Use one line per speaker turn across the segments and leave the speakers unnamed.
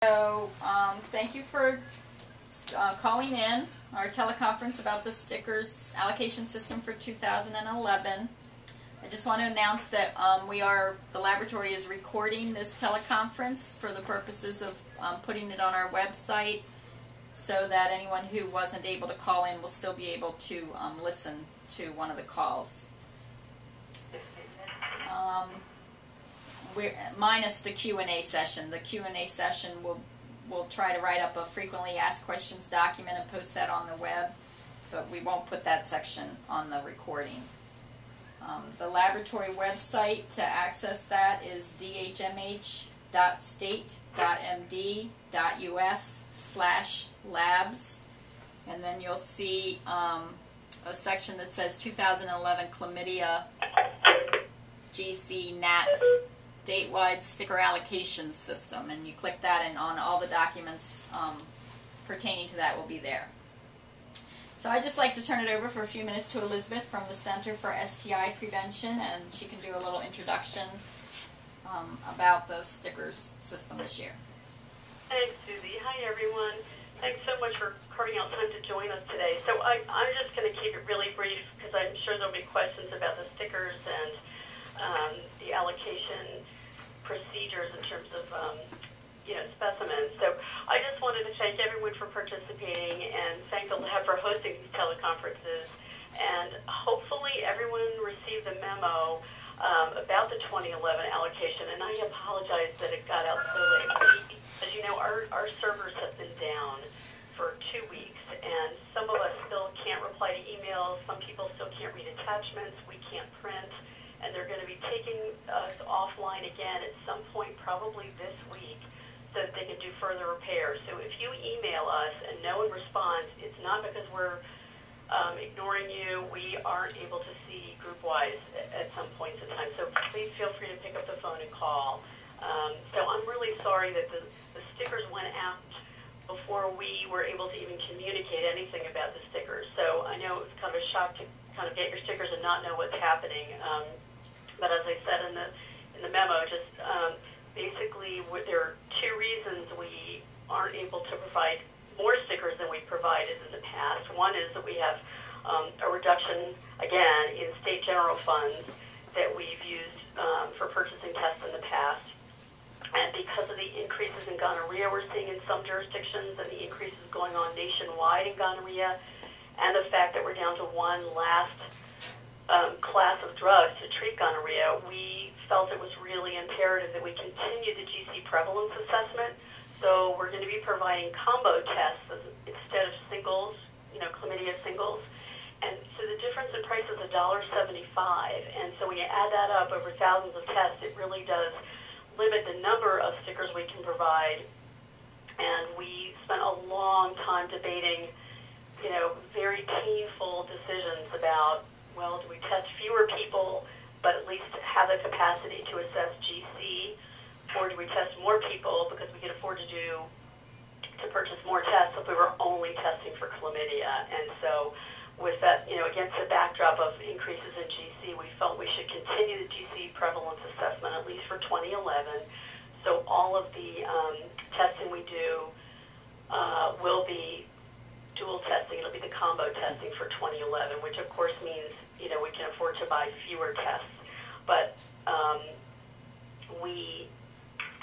So, thank you for calling in our teleconference about the stickers allocation system for 2011. I just want to announce that the laboratory is recording this teleconference for the purposes of putting it on our website, so that anyone who wasn't able to call in will still be able to listen to one of the calls. Minus the Q&A session. The Q&A session we'll try to write up a frequently asked questions document and post that on the web, but we won't put that section on the recording. The laboratory website to access that is dhmh.state.md.us/labs, and then you'll see a section that says 2011 Chlamydia GC NAAT Statewide Sticker Allocation System, and you click that and on all the documents pertaining to that will be there. So I'd just like to turn it over for a few minutes to Elizabeth from the Center for STI Prevention, and she can do a little introduction about the stickers system this year.
Thanks, Susie. Hi, everyone. Thanks so much for carving out time to join us today. So I'm just going to keep it really brief because I'm sure there'll be questions about the stickers and the allocation procedures in terms of specimens. So I just wanted to thank everyone for participating and thank the lab for hosting these teleconferences. And hopefully everyone received the memo about the 2011 allocation. And I apologize that it got out so late. As you know, our servers have been down for 2 weeks, and some of us still can't reply to emails. Some people still can't read attachments. We can't print. And they're going to be taking us offline again at some point, probably this week, so that they can do further repairs. So if you email us and no one responds, it's not because we're ignoring you. We aren't able to see group-wise at some points in time. So please feel free to pick up the phone and call. So I'm really sorry that the stickers went out before we were able to even communicate anything about the stickers. So I know it was kind of a shock to kind of get your stickers and not know what's happening. But as I said in the memo, just basically there are 2 reasons we aren't able to provide more stickers than we provided in the past. One is that we have a reduction, again, in state general funds that we've used for purchasing tests in the past. And because of the increases in gonorrhea we're seeing in some jurisdictions and the increases going on nationwide in gonorrhea, and the fact that we're down to one last class of drugs to treat gonorrhea, we felt it was really imperative that we continue the GC prevalence assessment. So we're going to be providing combo tests instead of singles, chlamydia singles. And so the difference in price is $1.75. And so when you add that up over thousands of tests, it really does limit the number of stickers we can provide. And we spent a long time debating, very painful decisions about, well, do we test fewer people but at least have the capacity to assess GC, or do we test more people because we can afford to purchase more tests if we were only testing for chlamydia? And so with that, against the backdrop of increases in GC, we felt we should continue the GC prevalence assessment at least for 2011. So all of the testing we do will be dual testing. It'll be the combo testing for 2011, which of course means we can afford to buy fewer tests. But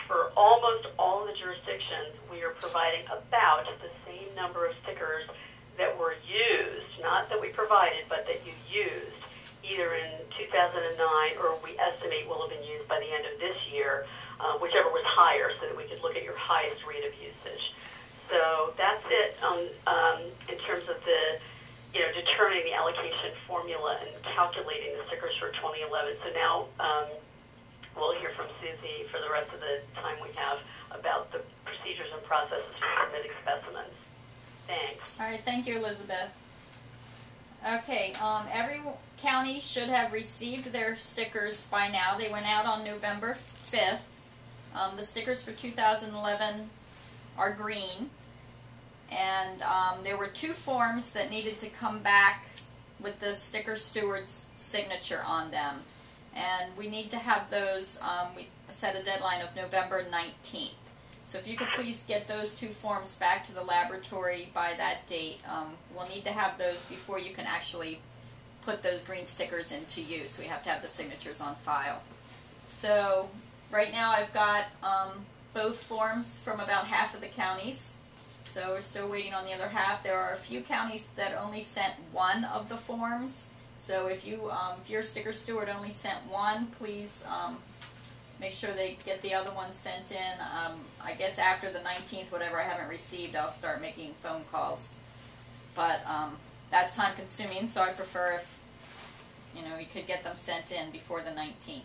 for almost all of the jurisdictions, we are providing about the same number of stickers that were used, not that we provided, but that you used either in 2009 or we estimate will have been used by the end of this year, whichever was higher, so that we could look at your highest rate of usage. So that's it in terms of the determining the allocation formula and calculating the stickers for 2011. So now we'll hear from Susie for the rest of the time we have about the procedures and processes for submitting specimens. Thanks.
All right, thank you, Elizabeth. Okay, every county should have received their stickers by now. They went out on November 5th. The stickers for 2011 are green. And there were 2 forms that needed to come back with the sticker steward's signature on them. And we need to have those, we set a deadline of November 19th. So if you could please get those 2 forms back to the laboratory by that date. We'll need to have those before you can actually put those green stickers into use. We have to have the signatures on file. So right now I've got both forms from about half of the counties. So we're still waiting on the other half. There are a few counties that only sent 1 of the forms. So if you're a sticker steward only sent 1, please make sure they get the other one sent in. I guess after the 19th, whatever I haven't received, I'll start making phone calls. But that's time consuming, so I prefer if you could get them sent in before the 19th.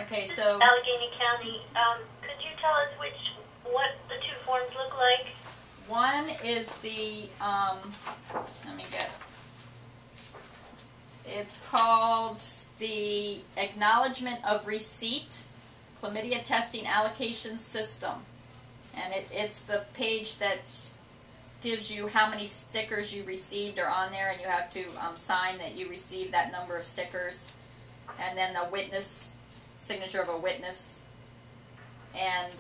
Okay, so
Allegheny County, could you tell us what the 2 forms look like?
One is the it's called the Acknowledgement of Receipt Chlamydia Testing Allocation System. And it's the page that gives you how many stickers you received are on there, and you have to sign that you received that number of stickers. And then the signature of a witness. And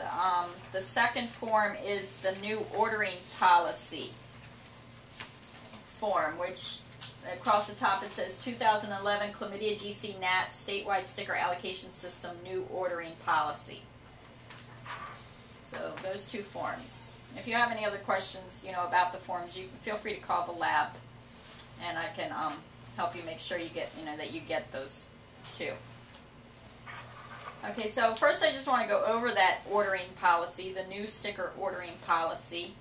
the second form is the new ordering policy form, which across the top it says 2011 Chlamydia GC NAAT Statewide Sticker Allocation System New Ordering Policy. So those 2 forms. If you have any other questions, about the forms, you can feel free to call the lab, and I can help you make sure you get, that you get those 2. Okay, so first I just want to go over that ordering policy, the new sticker ordering policy,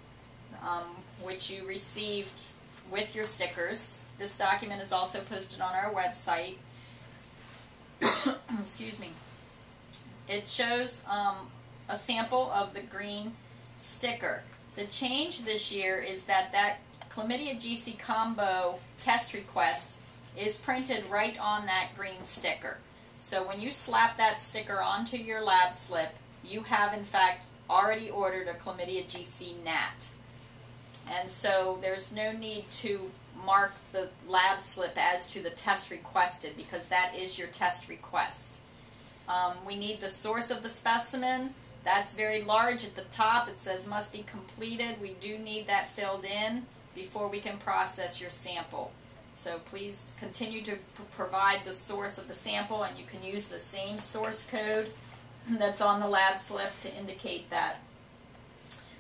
which you received with your stickers. This document is also posted on our website. Excuse me. It shows a sample of the green sticker. The change this year is that Chlamydia GC combo test request is printed right on that green sticker. So when you slap that sticker onto your lab slip, you have in fact already ordered a Chlamydia GC NAAT. And so there's no need to mark the lab slip as to the test requested, because that is your test request. We need the source of the specimen. That's very large at the top. It says must be completed. We do need that filled in before we can process your sample. So please continue to provide the source of the sample, and you can use the same source code that's on the lab slip to indicate that,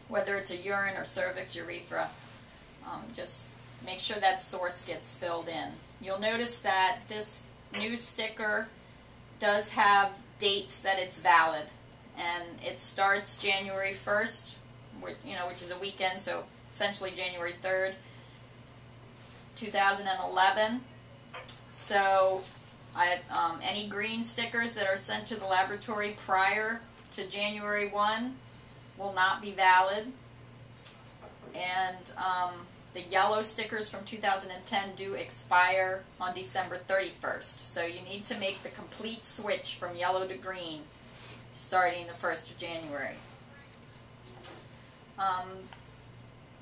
whether it's a urine or cervix, urethra. Just make sure that source gets filled in. You'll notice that this new sticker does have dates that it's valid, and it starts January 1st, which is a weekend, so essentially January 3rd. 2011. So any green stickers that are sent to the laboratory prior to January 1 will not be valid. And the yellow stickers from 2010 do expire on December 31st. So you need to make the complete switch from yellow to green starting the 1st of January.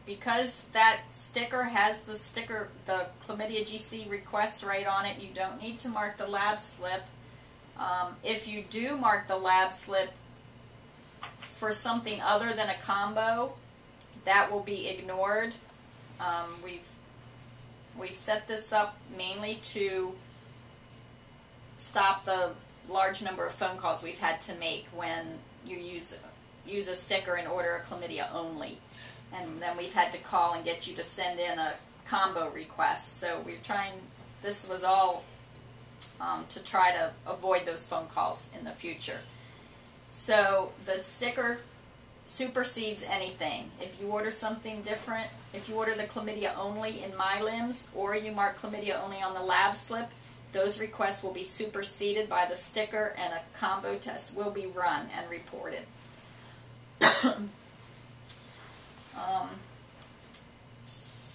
Because that sticker has the Chlamydia GC request right on it, you don't need to mark the lab slip. If you do mark the lab slip for something other than a combo, that will be ignored. We've set this up mainly to stop the large number of phone calls we've had to make when you use a sticker and order a chlamydia only. And then we've had to call and get you to send in a combo request. So this was all to try to avoid those phone calls in the future. So the sticker supersedes anything. If you order something different, if you order the chlamydia only in My Limbs, or you mark chlamydia only on the lab slip, those requests will be superseded by the sticker, and a combo test will be run and reported.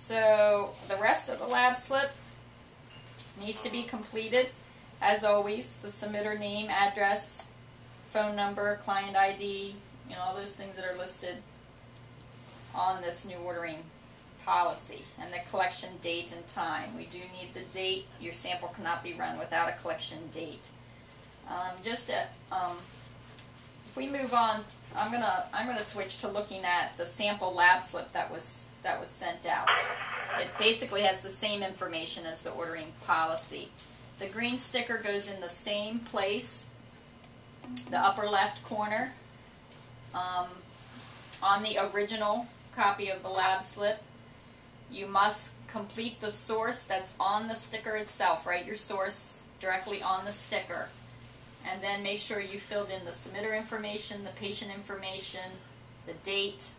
So the rest of the lab slip needs to be completed. As always, the submitter name, address, phone number, client ID, all those things that are listed on this new ordering policy, and the collection date and time. We do need the date. Your sample cannot be run without a collection date. Just If we move on, I'm gonna switch to looking at the sample lab slip that was sent out. It basically has the same information as the ordering policy. The green sticker goes in the same place, the upper left corner, on the original copy of the lab slip. You must complete the source that's on the sticker itself. Write your source directly on the sticker. And then make sure you filled in the submitter information, the patient information, the date,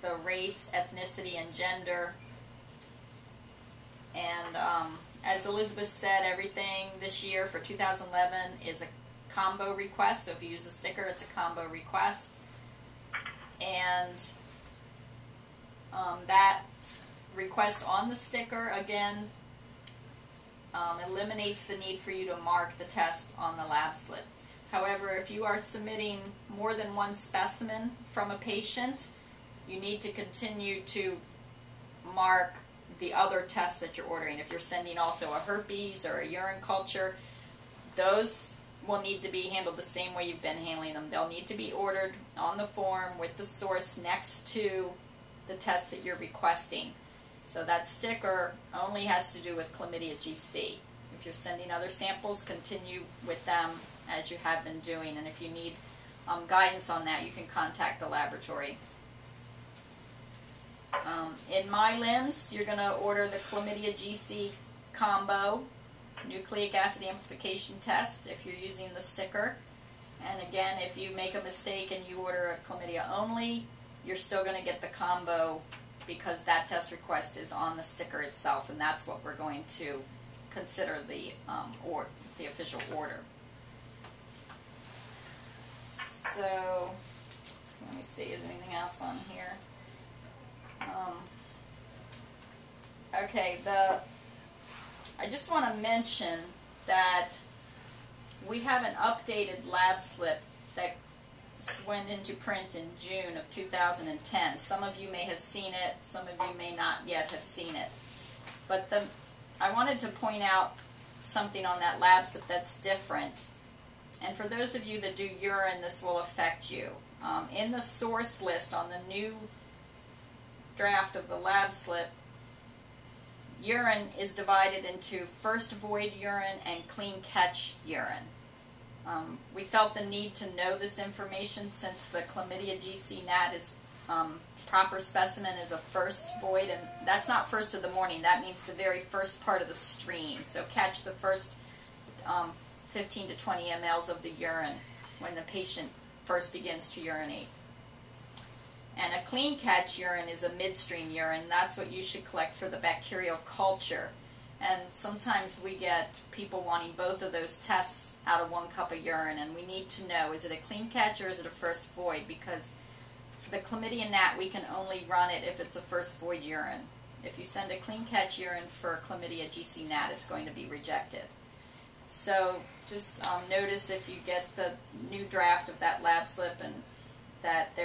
the race, ethnicity, and gender. And as Elizabeth said, everything this year for 2011 is a combo request. So if you use a sticker, it's a combo request. And that request on the sticker, again, eliminates the need for you to mark the test on the lab slip. However, if you are submitting more than one specimen from a patient, you need to continue to mark the other tests that you're ordering. If you're sending also a herpes or a urine culture, those will need to be handled the same way you've been handling them. They'll need to be ordered on the form with the source next to the test that you're requesting. So that sticker only has to do with Chlamydia GC. If you're sending other samples, continue with them as you have been doing. And if you need guidance on that, you can contact the laboratory. In my limbs, you're going to order the Chlamydia GC combo nucleic acid amplification test if you're using the sticker. And again, if you make a mistake and you order a Chlamydia only, you're still going to get the combo because that test request is on the sticker itself, and that's what we're going to consider the official order. So, let me see, is there anything else on here? Okay, I just want to mention that we have an updated lab slip that went into print in June of 2010. Some of you may have seen it, some of you may not yet have seen it. But I wanted to point out something on that lab slip that's different. And for those of you that do urine, this will affect you. In the source list on the new draft of the lab slip, urine is divided into first void urine and clean catch urine. We felt the need to know this information since the Chlamydia GC NAAT is proper specimen is a first void, and that's not first of the morning, that means the very first part of the stream. So catch the first 15 to 20 mLs of the urine when the patient first begins to urinate. And a clean catch urine is a midstream urine. That's what you should collect for the bacterial culture. And sometimes we get people wanting both of those tests out of 1 cup of urine, and we need to know, is it a clean catch or is it a first void? Because for the Chlamydia NAAT, we can only run it if it's a first void urine. If you send a clean catch urine for Chlamydia GC NAAT, it's going to be rejected. So just notice if you get the new draft of that lab slip and that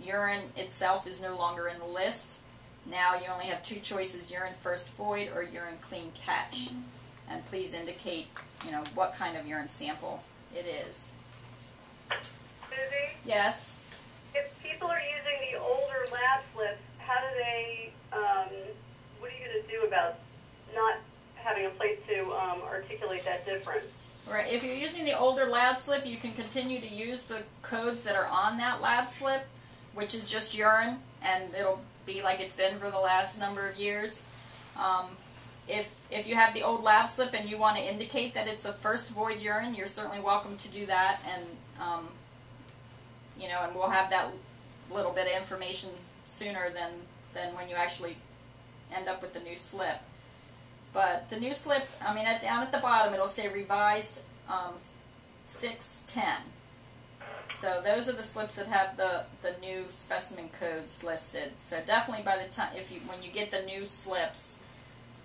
urine itself is no longer in the list. Now you only have 2 choices, urine first void or urine clean catch. And please indicate, what kind of urine sample it is.
Susie?
Yes?
If people are using the older lab slips, how do they, what are you going to do about not having a place to articulate that difference?
Right. If you're using the older lab slip, you can continue to use the codes that are on that lab slip, which is just urine, and it'll be like it's been for the last number of years. If you have the old lab slip and you want to indicate that it's a first void urine, you're certainly welcome to do that, and and we'll have that little bit of information sooner than when you actually end up with the new slip. But the new slip, down at the bottom, it'll say revised 610. So those are the slips that have the new specimen codes listed. So definitely by the time, when you get the new slips,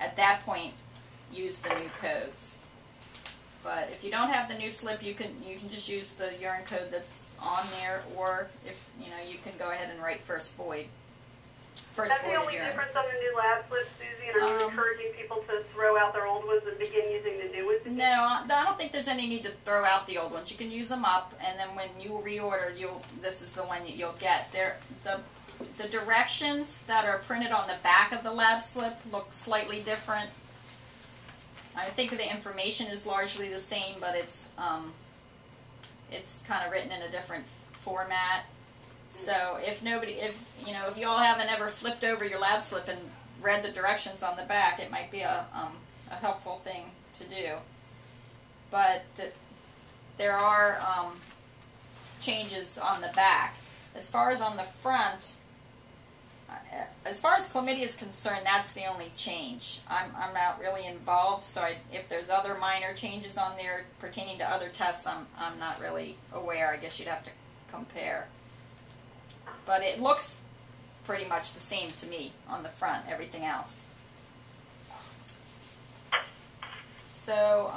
at that point, use the new codes. But if you don't have the new slip, you can just use the urine code that's on there, or if you can go ahead and write first void. first
That's the
voided
only
urine.
difference on the new lab slip, Susie, and are you encouraging people to throw out their old ones and begin using the new ones?
No, I don't think there's any need to throw out the old ones. You can use them up, and then when you reorder, this is the one that you'll get. The directions that are printed on the back of the lab slip look slightly different. I think the information is largely the same, but it's kind of written in a different format. So if you all haven't ever flipped over your lab slip and read the directions on the back, it might be a helpful thing to do. But there are changes on the back. As far as on the front, as far as chlamydia is concerned, that's the only change. I'm not really involved, so if there's other minor changes on there pertaining to other tests, I'm not really aware. I guess you'd have to compare. But it looks pretty much the same to me on the front, everything else. So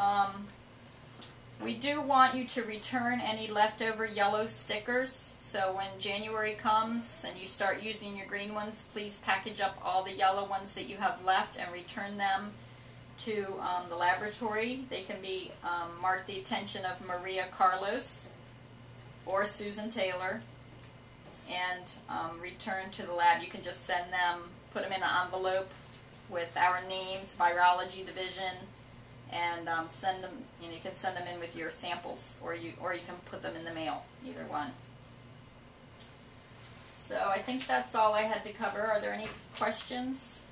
we do want you to return any leftover yellow stickers. So when January comes and you start using your green ones, please package up all the yellow ones that you have left and return them to the laboratory. They can be marked the attention of Maria Carlos or Susan Taylor, and return to the lab. You can just send them, put them in an envelope with our names, virology division, and send them. You can send them in with your samples, or you can put them in the mail. Either one. So I think that's all I had to cover. Are there any questions?